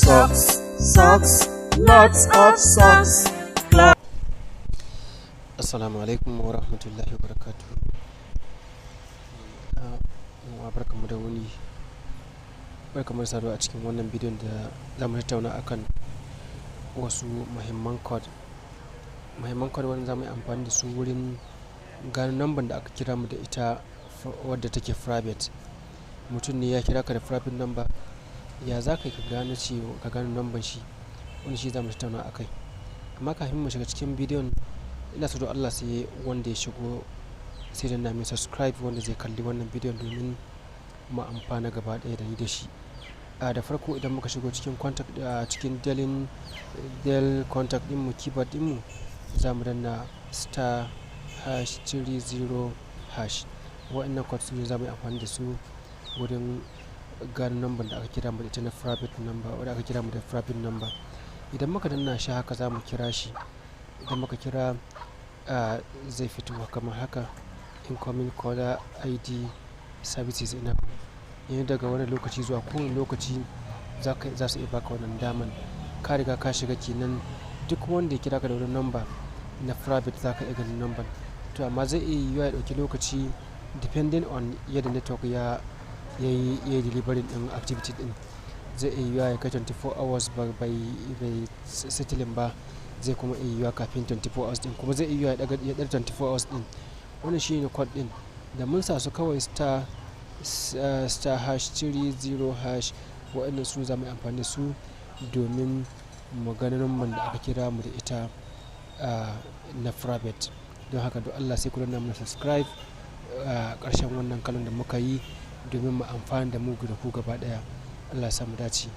socks, socks, lots of socks. Assalamu alaikum wa rahmatullahi wa barakatuhu. Barkamu da wuni, barkamu da saduwa a cikin wannan bidiyon da za mu tattauna akan wasu muhimman code wanda za mu yi amfani da su wurin gano number da aka kira mu da ita wadda take private. Mutum ne ya kira ka da private number, ya za ka gano number shi, wani shi za mu tattauna akai. Amma kafin mu shiga cikin bidiyon, ina so da Allah sai wanda ya shigo sai da na mai subscribe wanda zai kalli wannan bidiyon domin mu amfana gaba ɗaya da ni da shi. Da farko idan muka shigo cikin contact cikin Dell contact din mu, keyboard din mu, za mu danna *30#. Wa'annan codes ne za mu yi amfani da su wurin gano number da aka kira mu da ita na private number, wadda aka kira mu da private number. Idan muka danna shi haka za mu kira shi. Idan muka kira zai fito kamar haka: incoming caller ID services ina. Yayin daga wani lokaci zuwa kowane lokaci za su iya baka wannan daman. Ka riga ka shiga kenan, duk wanda ya kira ka da wani number na private za ka iya ganin number. To amma zai iya yiwuwa ya ɗauki lokaci depending on yadda network ya yi delivering din activity din. Zai iya yiwuwa ya kai 24 hours bai settling ba, zai kuma iya yiwuwa kafin 24 hours din, kuma zai iya yiwuwa ya ɗar 24 hours din. Wannan shine code din da mun sa su kawai *30#. Waɗannan su za mu yi amfani da su domin mu gano number da aka kira mu da ita na private. Don haka don Allah sai ku danna mana subscribe a ƙarshen wannan kalan da muka yi domin mu amfana da mu da ku gaba ɗaya. Allah ya sa mu dace.